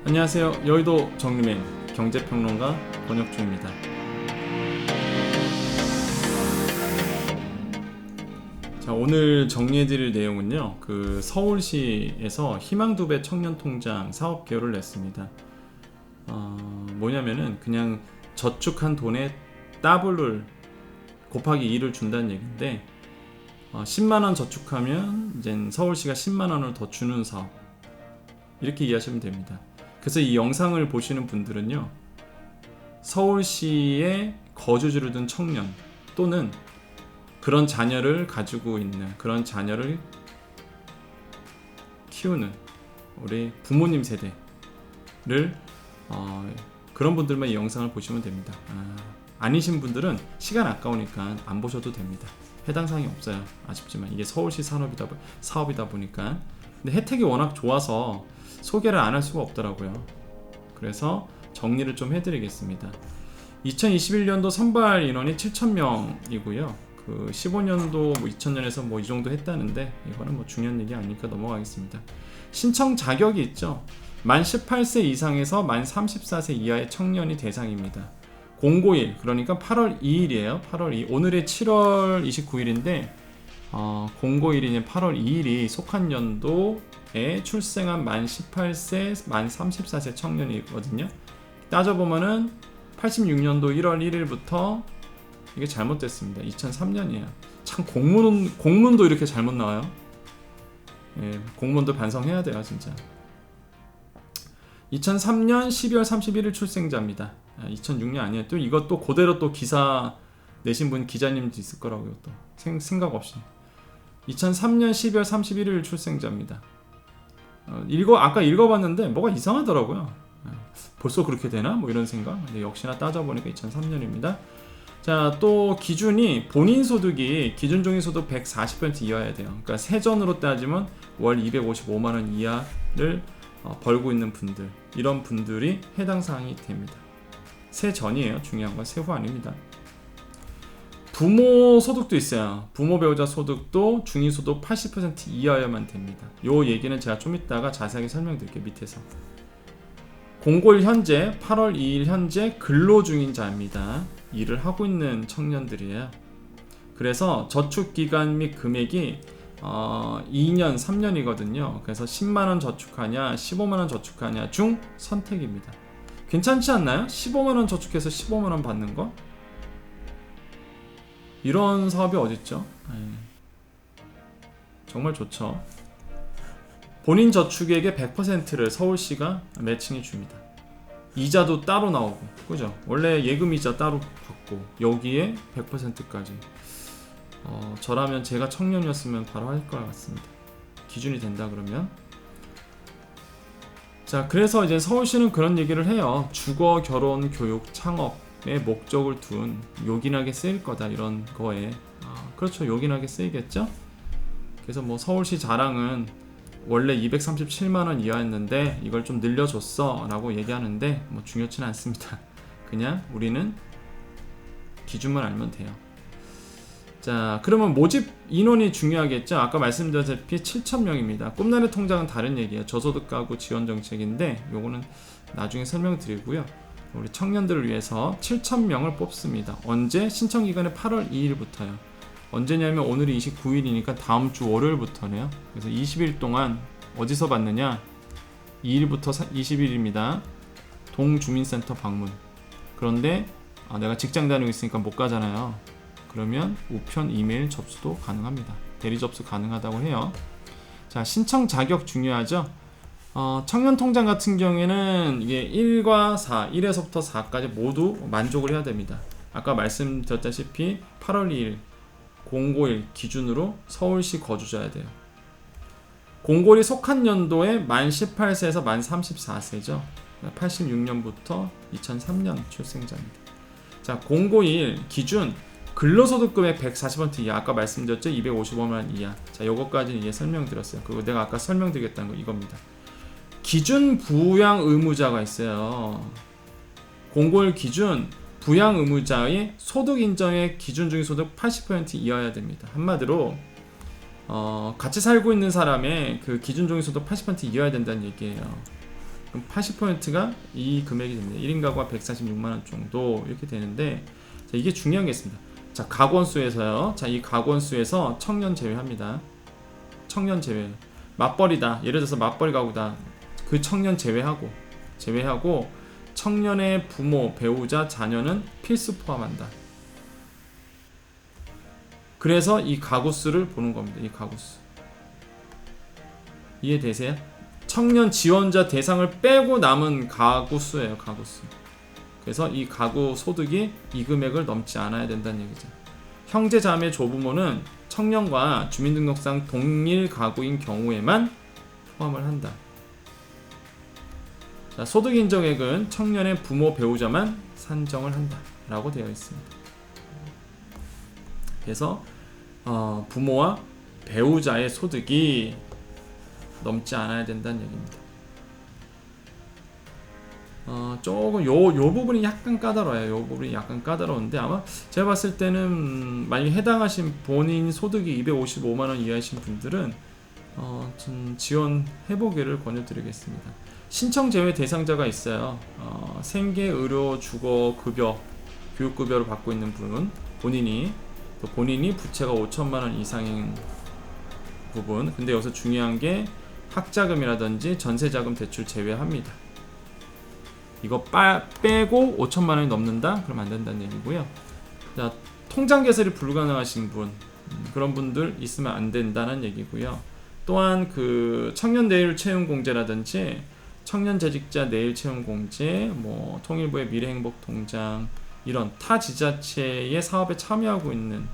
안녕하세요. 여의도 정리맨 경제평론가 권혁주입니다. 자, 오늘 정리해드릴 내용은요, 서울시에서 희망2배 청년통장 사업 개요를 냈습니다. 뭐냐면은 그냥 저축한 돈에 더블을 곱하기 2를 준다는 얘기인데, 10만원 저축하면 이제 서울시가 10만원을 더 주는 사업, 이렇게 이해하시면 됩니다. 그래서 이 영상을 보시는 분들은요, 서울시에 거주지를 둔 청년 또는 그런 자녀를 가지고 있는, 그런 자녀를 키우는 우리 부모님 세대를 그런 분들만 이 영상을 보시면 됩니다. 아니신 분들은 시간 아까우니까 안 보셔도 됩니다. 해당 사항이 없어요. 아쉽지만 이게 서울시 사업이다 보니까. 근데 혜택이 워낙 좋아서 소개를 안 할 수가 없더라고요. 그래서 정리를 좀 해드리겠습니다. 2021년도 선발 인원이 7,000명이고요. 15년도 2000년에서 이 정도 했다는데, 이거는 중요한 얘기 아니니까 넘어가겠습니다. 신청 자격이 있죠. 만 18세 이상에서 만 34세 이하의 청년이 대상입니다. 091, 그러니까 8월 2일이에요. 8월 2일. 오늘의 7월 29일인데 091이 8월 2일이 속한 연도에 출생한 만 18세, 만 34세 청년이거든요. 따져보면은 86년도 1월 1일부터 이게 잘못됐습니다. 2003년이에요. 참 공문도 이렇게 잘못 나와요. 예, 공문도 반성해야 돼요, 진짜. 2003년 12월 31일 출생자입니다. 2006년 아니에요. 또 이것도 그대로 또 기사 내신 분 기자님도 있을 거라고요. 또 생각 없이 2003년 12월 31일 출생자입니다. 아까 읽어봤는데 뭐가 이상하더라고요. 벌써 그렇게 되나? 이런 생각. 근데 역시나 따져보니까 2003년입니다. 자, 또 기준이 본인 소득이 기준 종이소득 140% 이하여야 돼요. 그러니까 세전으로 따지면 월 255만원 이하를 벌고 있는 분들, 이런 분들이 해당 사항이 됩니다. 세전이에요. 중요한 건 세후 아닙니다. 부모 소득도 있어요. 부모 배우자 소득도 중위소득 80% 이하여야만 됩니다. 요 얘기는 제가 좀 이따가 자세하게 설명드릴게요. 밑에서 091 현재 8월 2일 현재 근로 중인 자입니다. 일을 하고 있는 청년들이에요. 그래서 저축기간 및 금액이 2년, 3년이거든요. 그래서 10만원 저축하냐 15만원 저축하냐 중 선택입니다. 괜찮지 않나요? 15만원 저축해서 15만원 받는 거? 이런 사업이 어딨죠? 정말 좋죠. 본인 저축액의 100%를 서울시가 매칭해 줍니다. 이자도 따로 나오고, 그죠? 원래 예금 이자 따로 받고 여기에 100%까지. 저라면, 제가 청년이었으면 바로 할 것 같습니다. 기준이 된다 그러면. 자, 그래서 이제 서울시는 그런 얘기를 해요. 주거, 결혼, 교육, 창업에 목적을 둔 요긴하게 쓰일 거다, 이런 거에. 그렇죠, 요긴하게 쓰이겠죠. 그래서 서울시 자랑은 원래 237만원 이하였는데 이걸 좀 늘려줬어 라고 얘기하는데 중요치는 않습니다. 그냥 우리는 기준만 알면 돼요. 자, 그러면 모집 인원이 중요하겠죠. 아까 말씀드렸다시피 7,000명입니다. 꿈나래 통장은 다른 얘기예요. 저소득 가구 지원 정책인데 요거는 나중에 설명드리고요. 우리 청년들을 위해서 7,000명을 뽑습니다. 언제? 신청 기간은 8월 2일부터요. 언제냐면 오늘이 29일이니까 다음 주 월요일부터네요. 그래서 20일 동안 어디서 받느냐? 2일부터 20일입니다. 동주민센터 방문. 그런데 내가 직장 다니고 있으니까 못 가잖아요. 그러면 우편 이메일 접수도 가능합니다. 대리 접수 가능하다고 해요. 자, 신청 자격 중요하죠. 청년통장 같은 경우에는 이게 1과 4, 1에서부터 4까지 모두 만족을 해야 됩니다. 아까 말씀드렸다시피 8월 2일 091 기준으로 서울시 거주자야 돼요. 091이 속한 연도에 만 18세에서 만 34세죠. 86년부터 2003년 출생자입니다. 자, 091 기준 근로소득 금액 140% 이하. 아까 말씀드렸죠? 255만 이하. 자, 요거까지 이제 설명드렸어요. 그리고 내가 아까 설명드리겠다는 거 이겁니다. 기준 부양 의무자가 있어요. 091 기준 부양 의무자의 소득 인정의 기준 중위 소득 80% 이하여야 됩니다. 한마디로 같이 살고 있는 사람의 그 기준 중위 소득 80% 이하여야 된다는 얘기예요. 그럼 80%가 이 금액이 됩니다. 1인 가구가 146만원 정도 이렇게 되는데, 자, 이게 중요한 게 있습니다. 자, 가구원수에서요. 자, 이 가구원수에서 청년 제외합니다. 청년 제외. 맞벌이다. 예를 들어서 맞벌이 가구다. 그 청년 제외하고 청년의 부모, 배우자, 자녀는 필수 포함한다. 그래서 이 가구수를 보는 겁니다. 이 가구수. 이해되세요? 청년 지원자 대상을 빼고 남은 가구수예요. 가구수. 그래서 이 가구 소득이 이 금액을 넘지 않아야 된다는 얘기죠. 형제, 자매, 조부모는 청년과 주민등록상 동일 가구인 경우에만 포함을 한다. 자, 소득 인정액은 청년의 부모, 배우자만 산정을 한다 라고 되어 있습니다. 그래서 부모와 배우자의 소득이 넘지 않아야 된다는 얘기입니다. 조금 요 부분이 약간 까다로워요. 요 부분이 약간 까다로운데, 아마 제가 봤을 때는 만약에 해당하신 본인 소득이 255만원 이하이신 분들은 좀 지원해보기를 권유드리겠습니다. 신청 제외 대상자가 있어요. 생계, 의료, 주거, 급여, 교육급여를 받고 있는 분, 본인이 부채가 5천만원 이상인 부분. 근데 여기서 중요한 게 학자금이라든지 전세자금 대출 제외합니다. 이거 빼고 5천만원이 넘는다? 그럼 안 된다는 얘기고요. 자, 통장 개설이 불가능하신 분, 그런 분들 있으면 안 된다는 얘기고요. 또한 그 청년 내일 채용 공제라든지 청년 재직자 내일 채용 공제, 뭐 통일부의 미래행복 통장, 이런 타 지자체의 사업에 참여하고 있는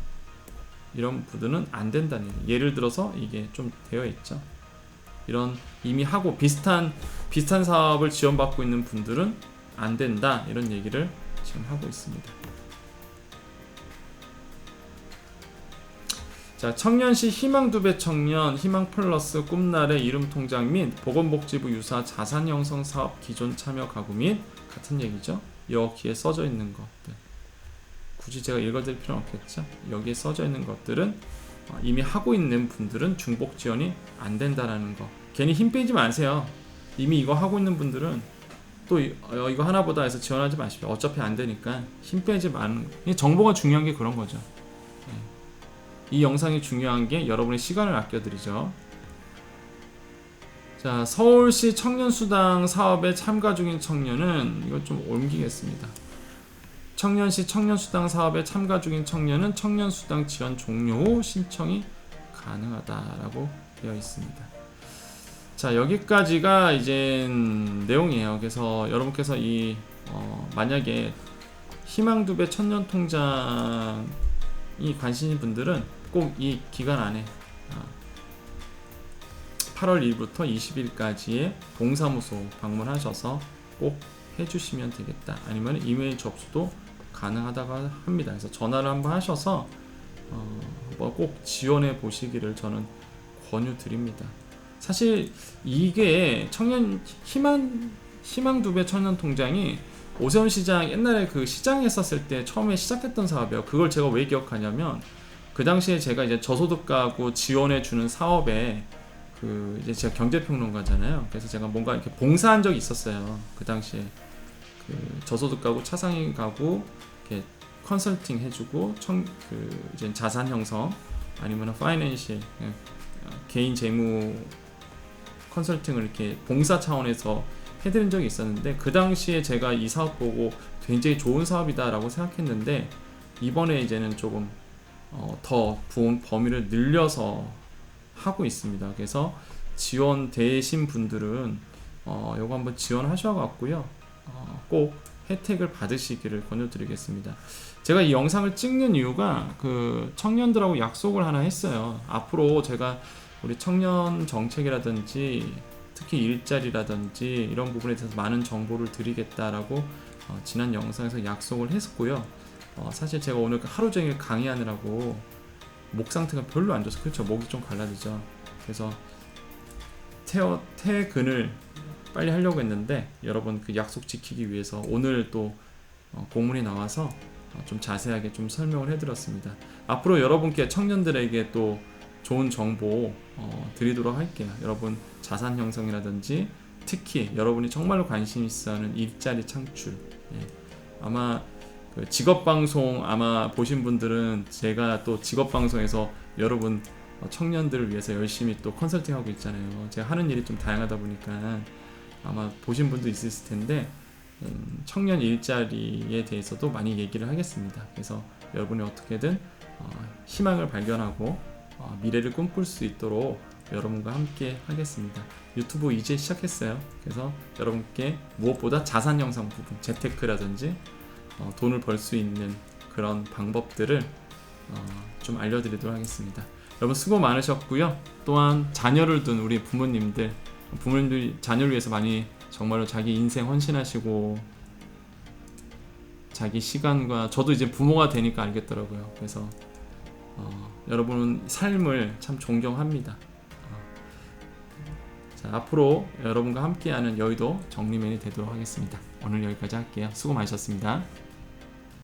이런 분들은 안 된다는 얘기예요. 예를 들어서 이게 좀 되어 있죠. 이런 이미 하고 비슷한 사업을 지원받고 있는 분들은 안 된다, 이런 얘기를 지금 하고 있습니다. 자, 청년시 희망 2배 청년, 희망 플러스 꿈나래 이름 통장 및 보건복지부 유사 자산 형성 사업 기존 참여 가구 및 같은 얘기죠. 여기에 써져 있는 것들. 굳이 제가 읽어드릴 필요는 없겠죠. 여기에 써져 있는 것들은 이미 하고 있는 분들은 중복 지원이 안 된다라는 거. 괜히 힘 빼지 마세요. 이미 이거 하고 있는 분들은 또 이거 하나보다 해서 지원하지 마십시오. 어차피 안 되니까 힘 빼지 마는. 정보가 중요한 게 그런 거죠. 이 영상이 중요한 게 여러분의 시간을 아껴드리죠. 자, 서울시 청년수당 사업에 참가 중인 청년은, 이거 좀 옮기겠습니다. 청년시 청년수당 사업에 참가 중인 청년은 청년수당 지원 종료 후 신청이 가능하다라고 되어 있습니다. 자, 여기까지가 이제 내용이에요. 그래서 여러분께서 만약에 희망 2배 청년 통장이 관심인 분들은 꼭 이 기간 안에 8월 1일부터 20일까지의 동사무소 방문하셔서 꼭 해주시면 되겠다. 아니면 이메일 접수도 가능하다고 합니다. 그래서 전화를 한번 하셔서 꼭 지원해 보시기를 저는 권유드립니다. 사실 이게 희망 2배 청년 통장이 오세훈 시장 옛날에 그 시장 했었을 때 처음에 시작했던 사업이에요. 그걸 제가 왜 기억하냐면, 그 당시에 제가 이제 저소득 가구 지원해 주는 사업에 이제 제가 경제평론가잖아요. 그래서 제가 뭔가 이렇게 봉사한 적이 있었어요. 그 당시에 저소득 가구, 차상위 가구 이렇게 컨설팅 해주고 이제 자산 형성 아니면 파이낸셜 개인 재무 컨설팅을 이렇게 봉사 차원에서 해드린 적이 있었는데, 그 당시에 제가 이 사업 보고 굉장히 좋은 사업이다라고 생각했는데, 이번에 이제는 조금 더 범위를 늘려서 하고 있습니다. 그래서 지원되신 분들은 요거 한번 지원하셔갖고요, 꼭 혜택을 받으시기를 권유드리겠습니다. 제가 이 영상을 찍는 이유가 그 청년들하고 약속을 하나 했어요. 앞으로 제가 우리 청년 정책이라든지 특히 일자리라든지 이런 부분에 대해서 많은 정보를 드리겠다라고 지난 영상에서 약속을 했었고요. 사실 제가 오늘 하루 종일 강의하느라고 목 상태가 별로 안 좋아서, 그렇죠, 목이 좀 갈라지죠. 그래서 퇴근을 빨리 하려고 했는데, 여러분 그 약속 지키기 위해서 오늘 또 공문이 나와서 좀 자세하게 좀 설명을 해드렸습니다. 앞으로 여러분께 청년들에게 또 좋은 정보 드리도록 할게요. 여러분 자산 형성이라든지 특히 여러분이 정말로 관심 있어하는 일자리 창출. 예. 아마 그 직업방송 아마 보신 분들은 제가 또 직업방송에서 여러분 청년들을 위해서 열심히 또 컨설팅하고 있잖아요. 제가 하는 일이 좀 다양하다 보니까 아마 보신 분도 있을 텐데 청년 일자리에 대해서도 많이 얘기를 하겠습니다. 그래서 여러분이 어떻게든 희망을 발견하고 미래를 꿈꿀 수 있도록 여러분과 함께 하겠습니다. 유튜브 이제 시작했어요. 그래서 여러분께 무엇보다 자산 형성 부분, 재테크라든지 돈을 벌 수 있는 그런 방법들을 좀 알려드리도록 하겠습니다. 여러분 수고 많으셨고요. 또한 자녀를 둔 우리 부모님들이 자녀를 위해서 많이 정말로 자기 인생 헌신하시고 자기 시간과 저도 이제 부모가 되니까 알겠더라고요. 그래서 여러분 삶을 참 존경합니다. 자, 앞으로 여러분과 함께하는 여의도 정리맨이 되도록 하겠습니다. 오늘 여기까지 할게요. 수고 많으셨습니다.